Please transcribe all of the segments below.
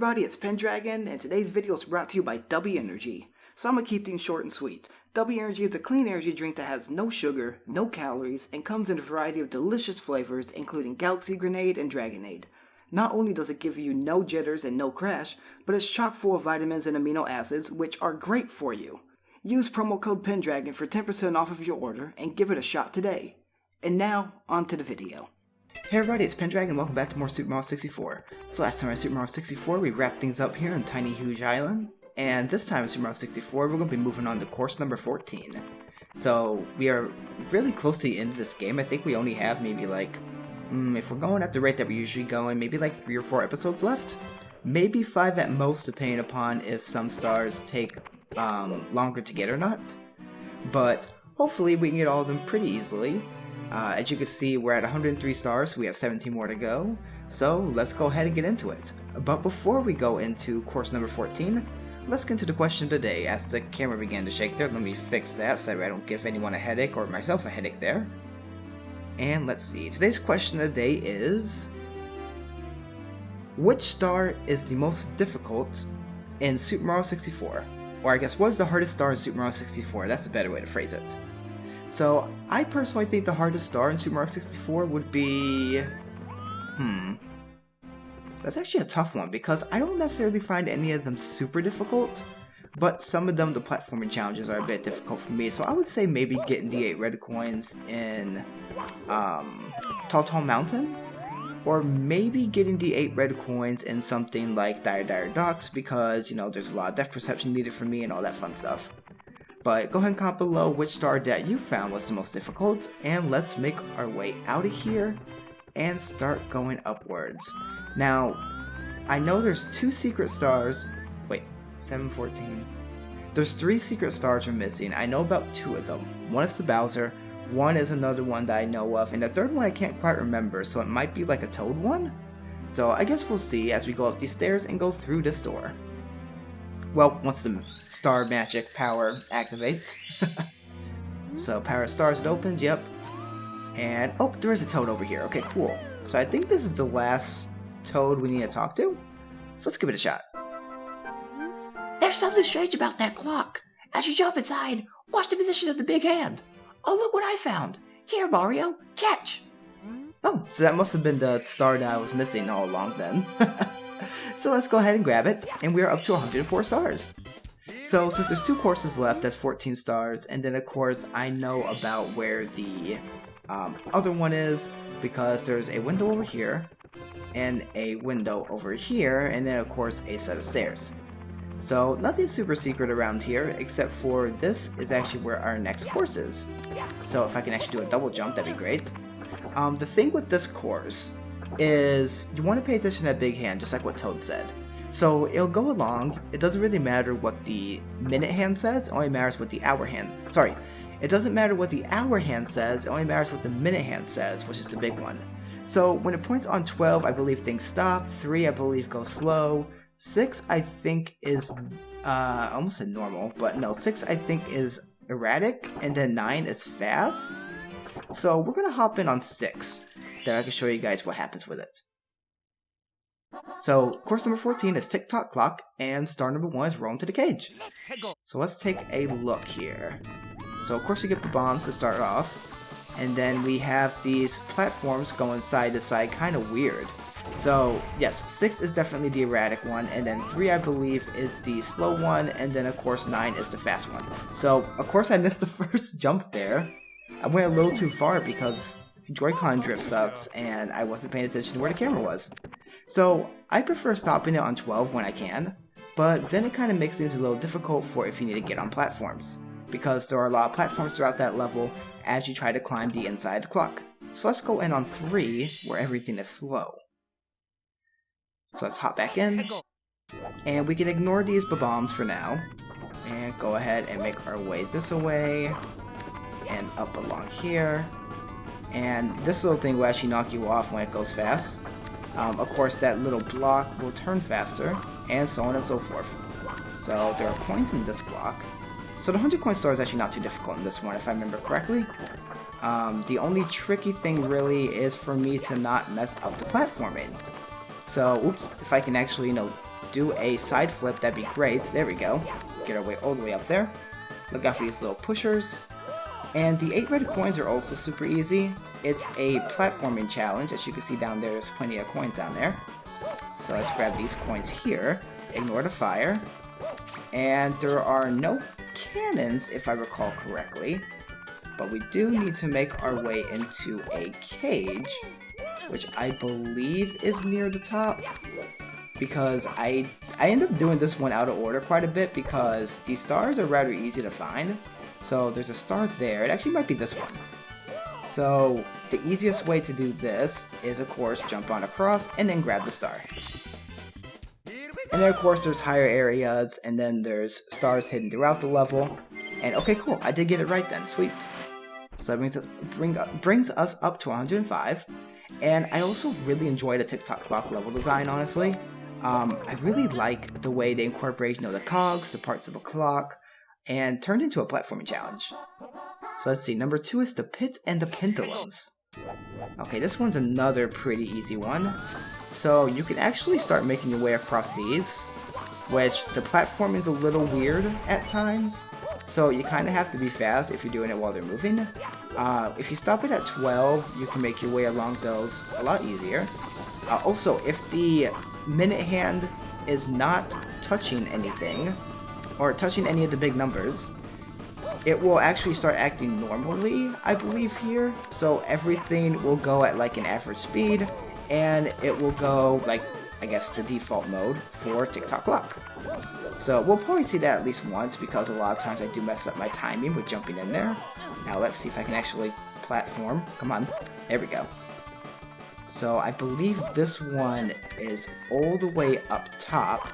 everybody, it's Pendragon, and today's video is brought to you by W Energy. So I'm gonna keep things short and sweet. W Energy is a clean energy drink that has no sugar, no calories, and comes in a variety of delicious flavors, including Galaxy Grenade and Dragonade. Not only does it give you no jitters and no crash, but it's chock full of vitamins and amino acids, which are great for you. Use promo code Pendragon for 10% off of your order, and give it a shot today. And now, on to the video. Hey everybody, it's Pendragon and welcome back to more Super Mario 64. So last time on Super Mario 64, we wrapped things up here in Tiny Huge Island. And this time in Super Mario 64, we're going to be moving on to course number 14. So we are really close to the end of this game. I think we only have maybe like, if we're going at the rate that we usually go in, maybe like 3 or 4 episodes left. Maybe 5 at most, depending upon if some stars take longer to get or not. But hopefully we can get all of them pretty easily. As you can see, we're at 103 stars, so we have 17 more to go. So let's go ahead and get into it. But before we go into course number 14, let's get into the question of the day. As the camera began to shake there, let me fix that so that I don't give anyone a headache or myself a headache there. And let's see, today's question of the day is, which star is the most difficult in Super Mario 64? Or I guess, what's the hardest star in Super Mario 64? That's a better way to phrase it. So, I personally think the hardest star in Super Mario 64 would be... That's actually a tough one, because I don't necessarily find any of them super difficult, but some of them, the platforming challenges, are a bit difficult for me, so I would say maybe getting the 8 red coins in Tall Mountain, or maybe getting the 8 red coins in something like Dire Docks, because, you know, there's a lot of depth perception needed for me and all that fun stuff. But go ahead and comment below which star that you found was the most difficult, and let's make our way out of here and start going upwards. Now, I know there's 2 secret stars. Wait, 714. There's 3 secret stars we're missing. I know about 2 of them. One is the Bowser, one is another one that I know of, and the third one I can't quite remember, so it might be like a Toad one? So I guess we'll see as we go up these stairs and go through this door. Well, once the star magic power activates. So, power stars, it opens, yep. And, oh, there is a Toad over here. Okay, cool. So I think this is the last Toad we need to talk to. So let's give it a shot. There's something strange about that clock. As you jump inside, watch the position of the big hand. Oh, look what I found. Here, Mario, catch. Oh, so that must have been the star that I was missing all along then. So let's go ahead and grab it, and we're up to 104 stars. So since there's 2 courses left, that's 14 stars, and then of course I know about where the other one is, because there's a window over here, and a window over here, and then of course a set of stairs. So nothing super secret around here, except for this is actually where our next course is. So if I can actually do a double jump, that'd be great. The thing with this course is you want to pay attention to that big hand, just like what Toad said. So it'll go along, it doesn't really matter what the minute hand says, it only matters what the hour hand... Sorry, it doesn't matter what the hour hand says, it only matters what the minute hand says, which is the big one. So when it points on 12, I believe things stop, 3 I believe go slow, 6 I think is, I almost said normal, but no, 6 I think is erratic, and then 9 is fast. So we're going to hop in on 6. Then I can show you guys what happens with it. So, course number 14 is Tick-Tock Clock, and star number 1 is Roll into the Cage. So let's take a look here. So of course we get the bombs to start off, and then we have these platforms going side to side, kind of weird. So yes, 6 is definitely the erratic one, and then 3 I believe is the slow one, and then of course 9 is the fast one. So of course I missed the first jump there. I went a little too far because Joy-Con drift subs, and I wasn't paying attention to where the camera was. So I prefer stopping it on 12 when I can, but then it kind of makes things a little difficult for if you need to get on platforms, because there are a lot of platforms throughout that level as you try to climb the inside of the clock. So let's go in on 3, where everything is slow. So let's hop back in, and we can ignore these bombs for now, and go ahead and make our way this way, and up along here. And this little thing will actually knock you off when it goes fast. Of course, that little block will turn faster, and so on and so forth. So there are coins in this block. So the 100 coin star is actually not too difficult in this one, if I remember correctly. The only tricky thing really is for me to not mess up the platforming. So, oops, if I can actually, do a side flip, that'd be great. There we go. Get our way all the way up there. Look out for these little pushers. And the 8 red coins are also super easy. It's a platforming challenge. As you can see down there, there's plenty of coins down there. So let's grab these coins here. Ignore the fire. And there are no cannons, if I recall correctly. But we do need to make our way into a cage, which I believe is near the top. Because I end up doing this one out of order quite a bit because these stars are rather easy to find. So there's a star there. It actually might be this one. So the easiest way to do this is, of course, jump on across and then grab the star. And then, of course, there's higher areas, and then there's stars hidden throughout the level. And okay, cool. I did get it right then. Sweet. So that brings us up to 105. And I also really enjoy the Tock level design, honestly. I really like the way they incorporate, the cogs, the parts of a clock, and turned into a platforming challenge. So let's see, number 2 is the pit and the pendulums. Okay, this one's another pretty easy one. So you can actually start making your way across these, which the platforming is a little weird at times. So you kind of have to be fast if you're doing it while they're moving. If you stop it at 12, you can make your way along those a lot easier. Also, if the minute hand is not touching anything, or touching any of the big numbers, it will actually start acting normally, I believe here. So everything will go at like an average speed, and it will go like, I guess, the default mode for Tock Lock. So we'll probably see that at least once because a lot of times I do mess up my timing with jumping in there. Now let's see if I can actually platform. Come on, there we go. So I believe this one is all the way up top.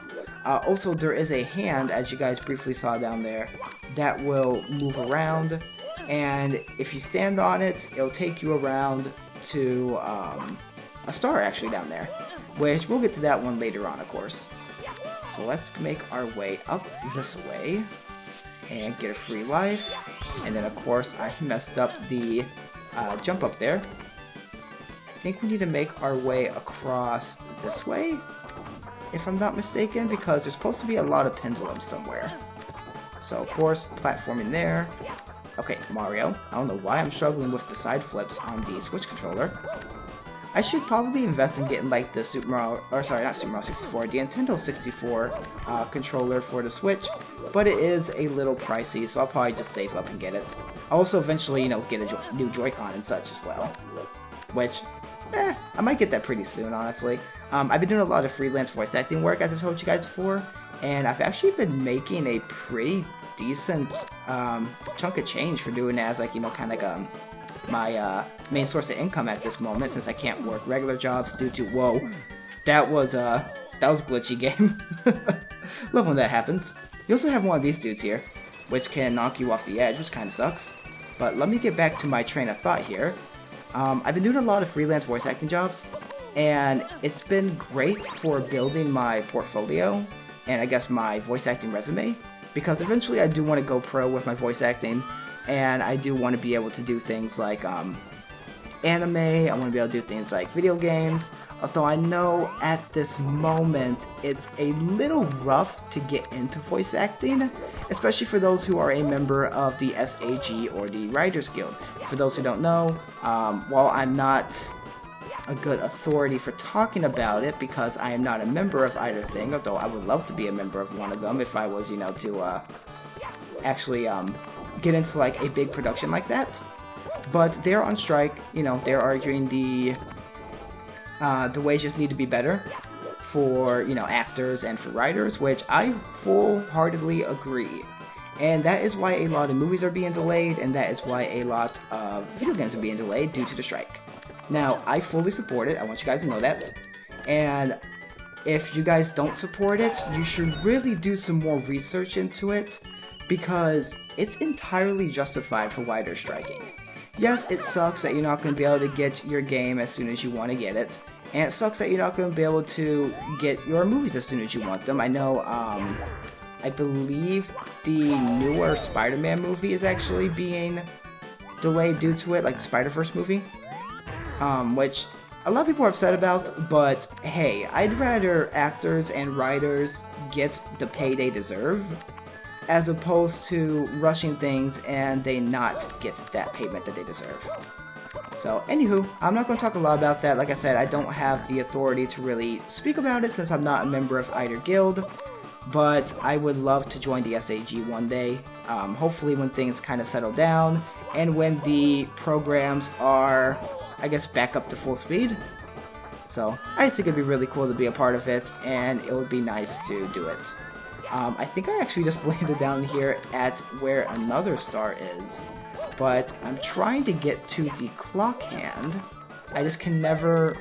Also, there is a hand, as you guys briefly saw down there, that will move around, and if you stand on it, it'll take you around to a star actually down there, which we'll get to that one later on, of course. So let's make our way up this way and get a free life, and then of course I messed up the jump up there. I think we need to make our way across this way, if I'm not mistaken, because there's supposed to be a lot of pendulums somewhere. So, of course, platforming there. Okay, Mario. I don't know why I'm struggling with the side flips on the Switch controller. I should probably invest in getting, like, the Super Mario, or sorry, not Super Mario 64, the Nintendo 64 controller for the Switch, but it is a little pricey, so I'll probably just save up and get it. I'll also eventually, get a new Joy-Con and such as well, which, I might get that pretty soon, honestly. I've been doing a lot of freelance voice acting work, as I've told you guys before, and I've actually been making a pretty decent chunk of change for doing it as, like, kind of like my main source of income at this moment, since I can't work regular jobs due to, whoa, that was a glitchy game. Love when that happens. You also have one of these dudes here, which can knock you off the edge, which kind of sucks. But let me get back to my train of thought here. I've been doing a lot of freelance voice acting jobs, and it's been great for building my portfolio and I guess my voice acting resume, because eventually I do want to go pro with my voice acting, and I do want to be able to do things like anime, I want to be able to do things like video games, although I know at this moment it's a little rough to get into voice acting, especially for those who are a member of the SAG or the Writers Guild. For those who don't know, while I'm not a good authority for talking about it because I am not a member of either thing, although I would love to be a member of one of them if I was, to actually get into like a big production like that. But they're on strike, they're arguing the wages need to be better for, actors and for writers, which I full-heartedly agree. And that is why a lot of movies are being delayed, and that is why a lot of video games are being delayed due to the strike. Now, I fully support it, I want you guys to know that. And if you guys don't support it, you should really do some more research into it, because it's entirely justified for why they're striking. Yes, it sucks that you're not going to be able to get your game as soon as you want to get it, and it sucks that you're not going to be able to get your movies as soon as you want them. I know, I believe the newer Spider-Man movie is actually being delayed due to it, like the Spider-Verse movie, which a lot of people are upset about, but hey, I'd rather actors and writers get the pay they deserve as opposed to rushing things and they not get that payment that they deserve. So, anywho, I'm not going to talk a lot about that. Like I said, I don't have the authority to really speak about it since I'm not a member of either guild, but I would love to join the SAG one day, hopefully when things kind of settle down and when the programs are, I guess, back up to full speed. So, I just think it'd be really cool to be a part of it, and it would be nice to do it. I think I actually just landed down here at where another star is, but I'm trying to get to the clock hand. I just can never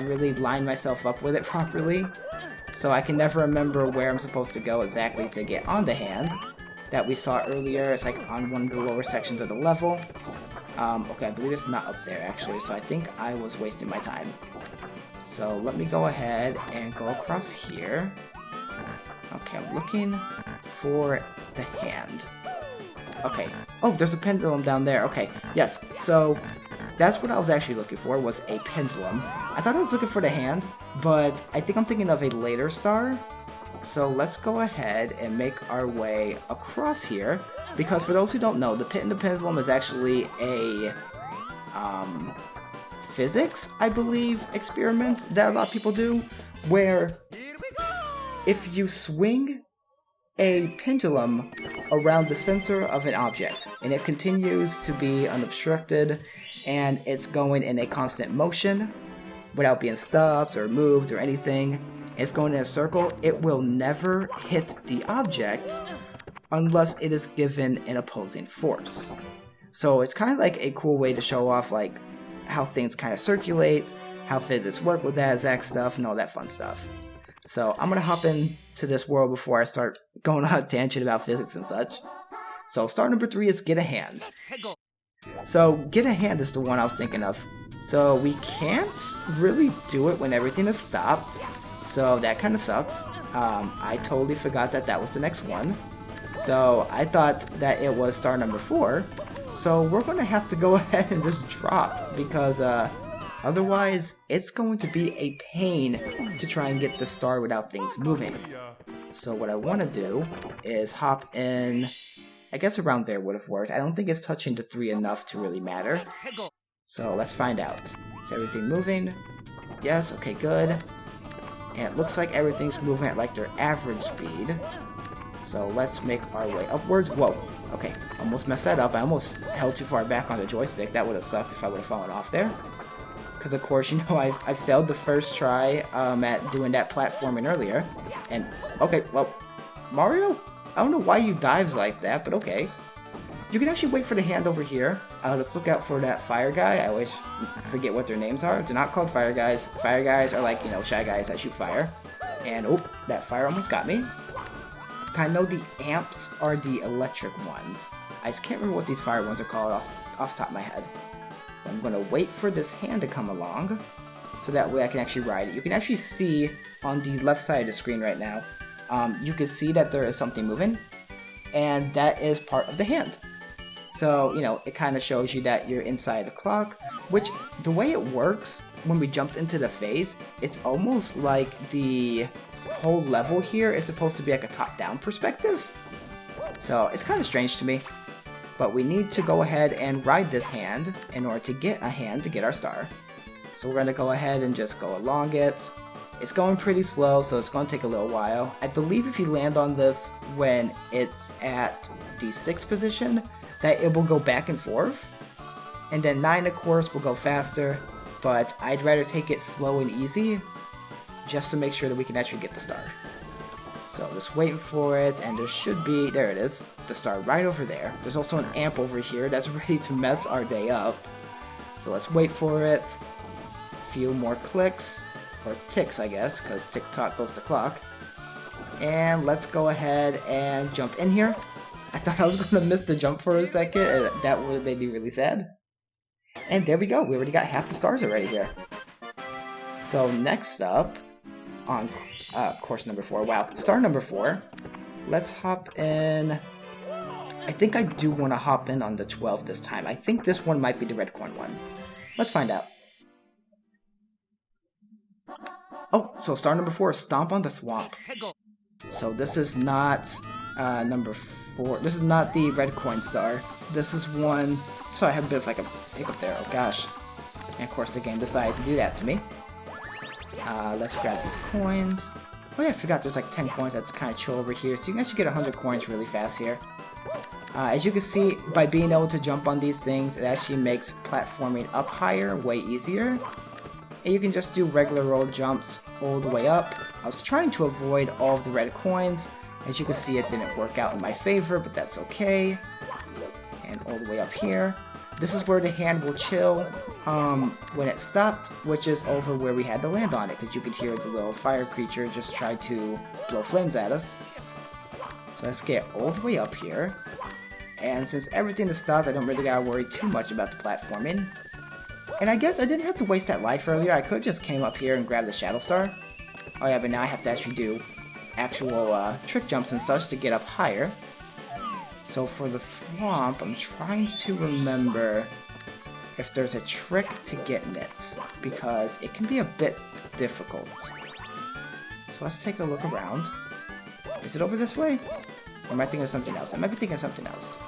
really line myself up with it properly, so I can never remember where I'm supposed to go exactly to get on the hand that we saw earlier. It's like on one of the lower sections of the level. Okay, I believe it's not up there actually, so I think I was wasting my time. So let me go ahead and go across here. Okay, I'm looking for the hand. Okay. Oh, there's a pendulum down there. Okay, yes. So that's what I was actually looking for, was a pendulum. I thought I was looking for the hand, but I think I'm thinking of a later star. So let's go ahead and make our way across here, because for those who don't know, the pit and the pendulum is actually a physics, I believe, experiment that a lot of people do, where if you swing a pendulum around the center of an object and it continues to be unobstructed and it's going in a constant motion without being stopped or moved or anything, it's going in a circle, it will never hit the object unless it is given an opposing force. So it's kind of like a cool way to show off like how things kind of circulate, how physics work with that exact stuff, and all that fun stuff. So I'm going to hop into this world before I start going on a tangent about physics and such. So star number 3 is Get a Hand. So Get a Hand is the one I was thinking of. So we can't really do it when everything is stopped. So that kind of sucks. I totally forgot that that was the next one. So I thought that it was star number 4. So we're going to have to go ahead and just drop because otherwise, it's going to be a pain to try and get the star without things moving. So what I want to do is hop in, I guess around there would have worked. I don't think it's touching the 3 enough to really matter. So let's find out. Is everything moving? Yes, okay, good. And it looks like everything's moving at like their average speed. So let's make our way upwards. Whoa, okay, almost messed that up. I almost held too far back on the joystick. That would have sucked if I would have fallen off there. Because of course, you know, I failed the first try at doing that platforming earlier. And, okay, well, Mario, I don't know why you dives like that, but okay. You can actually wait for the hand over here. Let's look out for that fire guy. I always forget what their names are. They're not called fire guys. Fire guys are like, you know, shy guys that shoot fire. And, oh, that fire almost got me. I know the amps are the electric ones. I just can't remember what these fire ones are called off the top of my head. I'm going to wait for this hand to come along, so that way I can actually ride it. You can actually see on the left side of the screen right now, you can see that there is something moving, and that is part of the hand. So, you know, it kind of shows you that you're inside the clock, which, the way it works, when we jumped into the phase, it's almost like the whole level here is supposed to be like a top-down perspective. So, it's kind of strange to me. But we need to go ahead and ride this hand in order to get a hand to get our star. So we're going to go ahead and just go along it. It's going pretty slow, so it's going to take a little while. I believe if you land on this when it's at the 6th position, that it will go back and forth. And then 9, of course, will go faster. But I'd rather take it slow and easy, just to make sure that we can actually get the star. So just waiting for it, and there should be, there it is, the star right over there. There's also an amp over here that's ready to mess our day up. So let's wait for it. A few more clicks, or ticks I guess, because tick-tock goes the clock. And let's go ahead and jump in here. I thought I was going to miss the jump for a second, and that would have made me really sad. And there we go, we already got half the stars already here. So next up, on course number 4. Wow, star number 4. Let's hop in. I think I do want to hop in on the 12th this time. I think this one might be the red corn one. Let's find out. Oh, so star number 4 is Stomp on the Thwomp. So this is not number 4. This is not the red coin star. This is one... So I have a bit of like a hiccup there, oh gosh. And of course the game decided to do that to me. Let's grab these coins. Oh yeah, I forgot there's like 10 coins. That's kind of chill over here. So you can actually get 100 coins really fast here. As you can see, by being able to jump on these things, it actually makes platforming up higher way easier. And you can just do regular roll jumps all the way up. I was trying to avoid all of the red coins. As you can see, it didn't work out in my favor, but that's okay. And all the way up here. This is where the hand will chill when it stopped, which is over where we had to land on it, because you could hear the little fire creature just try to blow flames at us. So let's get all the way up here. And since everything is stopped, I don't really gotta worry too much about the platforming. And I guess I didn't have to waste that life earlier. I could just came up here and grabbed the Shadow Star. Oh yeah, but now I have to actually do actual trick jumps and such to get up higher. So for the Thwomp, I'm trying to remember if there's a trick to getting it, because it can be a bit difficult. So let's take a look around. Is it over this way? Or am I thinking of something else? I might be thinking of something else.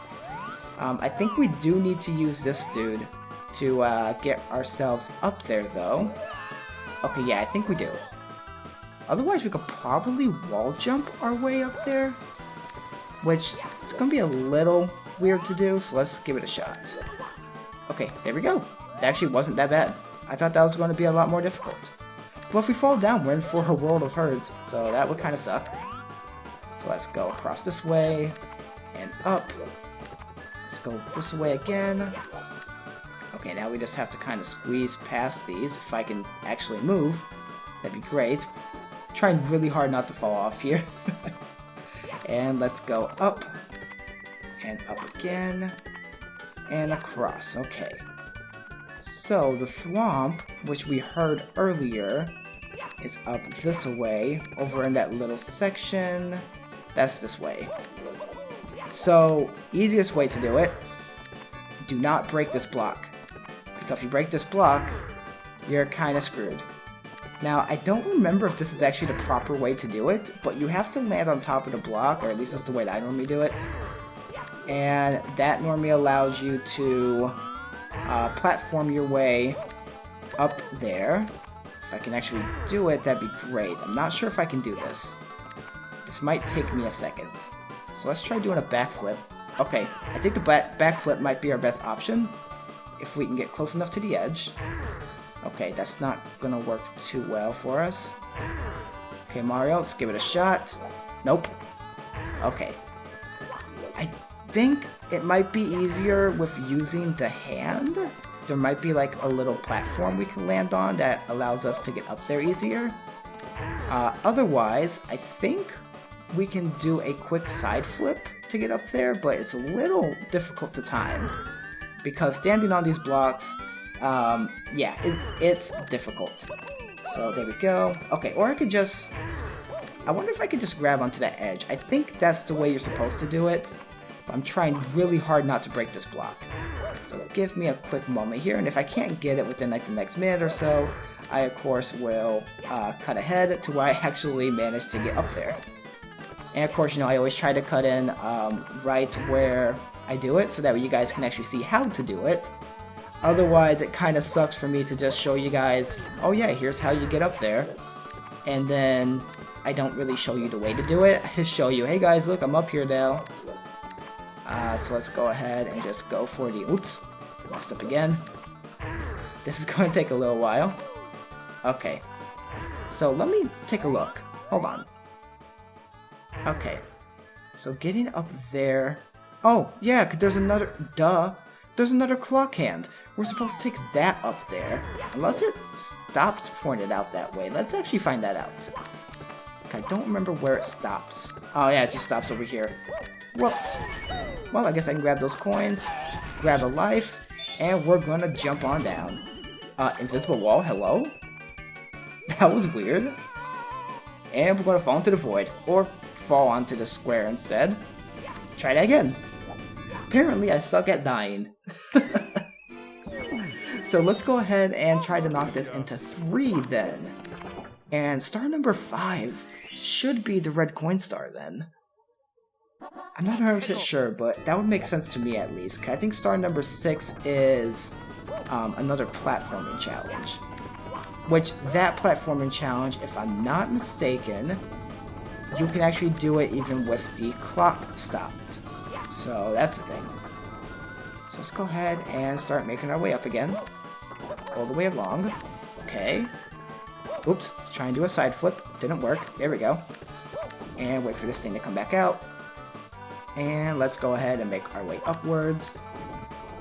I think we do need to use this dude to get ourselves up there, though. Okay, yeah, I think we do. Otherwise, we could probably wall jump our way up there, which it's going to be a little weird to do, so let's give it a shot. Okay, there we go. It actually wasn't that bad. I thought that was going to be a lot more difficult. Well, if we fall down, we're in for a world of hurts, so that would kind of suck. So let's go across this way, and up. Let's go this way again. Okay, now we just have to kind of squeeze past these. If I can actually move, that'd be great. Trying really hard not to fall off here. And let's go up, and up again, and across. Okay. So the Thwomp, which we heard earlier, is up this way, over in that little section. That's this way. So, easiest way to do it, do not break this block. Because if you break this block, you're kind of screwed. Now, I don't remember if this is actually the proper way to do it, but you have to land on top of the block, or at least that's the way that I normally do it. And that normally allows you to platform your way up there. If I can actually do it, that'd be great. I'm not sure if I can do this. This might take me a second. So let's try doing a backflip. Okay, I think the backflip might be our best option, if we can get close enough to the edge. Okay, that's not gonna work too well for us. Okay, Mario, let's give it a shot. Nope. Okay. I think it might be easier with using the hand. There might be like a little platform we can land on that allows us to get up there easier. Otherwise, I think we can do a quick side flip to get up there, but it's a little difficult to time. Because standing on these blocks, yeah, it's difficult. So there we go. Okay, or I could just... I wonder if I could just grab onto that edge. I think that's the way you're supposed to do it. But I'm trying really hard not to break this block. So give me a quick moment here, and if I can't get it within like the next minute or so, I of course will cut ahead to where I actually managed to get up there. And of course, you know, I always try to cut in right where I do it, so that way you guys can actually see how to do it. Otherwise, it kind of sucks for me to just show you guys, oh yeah, here's how you get up there. And then I don't really show you the way to do it. I just show you, hey guys, look, I'm up here now. So let's go ahead and just go for the... Oops, messed up again. This is going to take a little while. Okay. So let me take a look. Hold on. Okay. So getting up there... Oh, yeah, 'cause there's another... Duh. There's another clock hand. We're supposed to take that up there. Unless it stops pointed out that way. Let's actually find that out. I don't remember where it stops. Oh, yeah, it just stops over here. Whoops. Well, I guess I can grab those coins, grab a life, and we're gonna jump on down. Invisible wall, hello? That was weird. And we're gonna fall into the void, or fall onto the square instead. Try that again. Apparently, I suck at dying. So let's go ahead and try to knock this into 3 then. And star number 5 should be the red coin star then. I'm not 100% sure, but that would make sense to me at least. 'Cause I think star number 6 is another platforming challenge. Which, that platforming challenge, if I'm not mistaken, you can actually do it even with the clock stopped. So that's the thing. So let's go ahead and start making our way up again. All the way along. Okay. Oops, try and do a side flip. Didn't work. There we go. And wait for this thing to come back out. And let's go ahead and make our way upwards.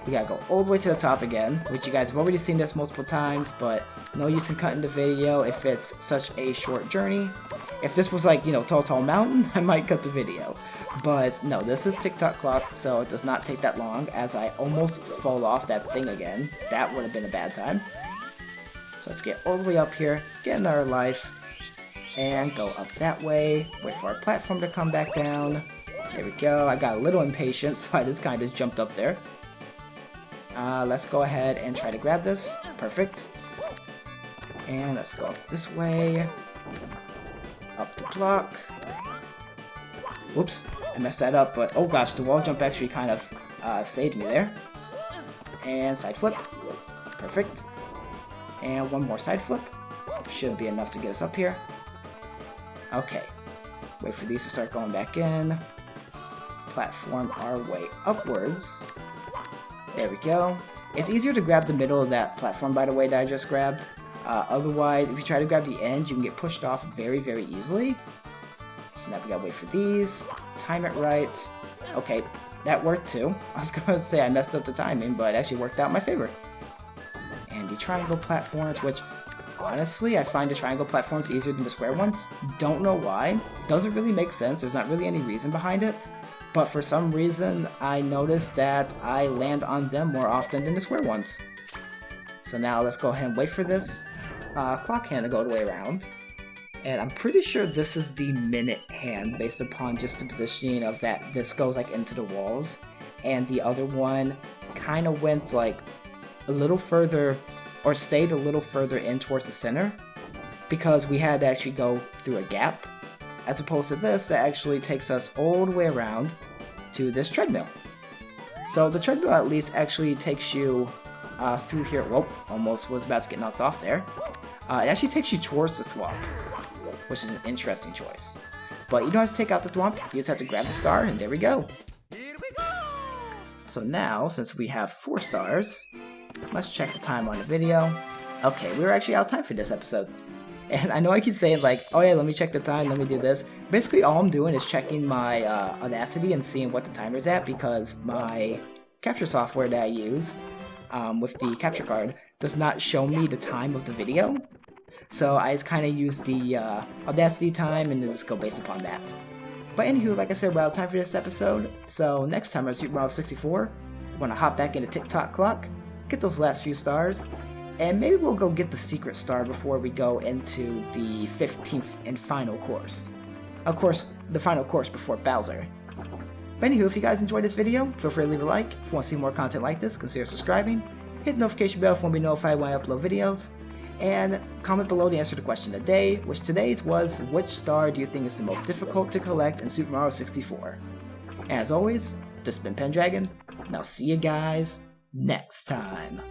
We gotta go all the way to the top again, which you guys have already seen this multiple times, but no use in cutting the video if it's such a short journey. If this was like, you know, Tall Mountain, I might cut the video. But no, this is Tick-Tock Clock, so it does not take that long, as I almost fall off that thing again. That would have been a bad time. So let's get all the way up here, get another life, and go up that way. Wait for our platform to come back down. There we go. I got a little impatient, so I just kind of jumped up there. Let's go ahead and try to grab this. Perfect. And let's go up this way. Up the block. Whoops, I messed that up, but oh gosh, the wall jump actually kind of saved me there. And side flip. Perfect. And one more side flip. Should be enough to get us up here. Okay. Wait for these to start going back in. Platform our way upwards. There we go. It's easier to grab the middle of that platform, by the way, that I just grabbed. Otherwise, if you try to grab the end, you can get pushed off very, very easily. So now we gotta wait for these. Time it right. Okay, that worked too. I was gonna say I messed up the timing, but it actually worked out in my favor. And the triangle platforms, which honestly, I find the triangle platforms easier than the square ones. Don't know why. Doesn't really make sense. There's not really any reason behind it. But for some reason, I noticed that I land on them more often than the square ones. So now let's go ahead and wait for this clock hand to go the way around. And I'm pretty sure this is the minute hand based upon just the positioning of that this goes like into the walls. And the other one kind of went like a little further or stayed a little further in towards the center because we had to actually go through a gap. As opposed to this, that actually takes us all the way around to this treadmill. So the treadmill at least actually takes you through here. Whoa, almost was about to get knocked off there. It actually takes you towards the thwomp, which is an interesting choice. But you don't have to take out the thwomp, you just have to grab the star, and there we go. So now, since we have 4 stars, let's check the time on the video. Okay, we were actually out of time for this episode. And I know I keep saying like, oh yeah, let me check the time, let me do this. Basically all I'm doing is checking my Audacity and seeing what the timer's at because my capture software that I use with the capture card does not show me the time of the video. So I just kind of use the Audacity time and then just go based upon that. But anywho, like I said, we're out of time for this episode. So next time on Super Mario 64, we're going to hop back into Tick-Tock Clock, get those last few stars, and maybe we'll go get the secret star before we go into the 15th and final course. Of course, the final course before Bowser. But anywho, if you guys enjoyed this video, feel free to leave a like. If you want to see more content like this, consider subscribing. Hit the notification bell if you want to be notified when I upload videos. And comment below to answer the question of the day, which today's was, which star do you think is the most difficult to collect in Super Mario 64? And as always, this has been Pendragon, and I'll see you guys next time.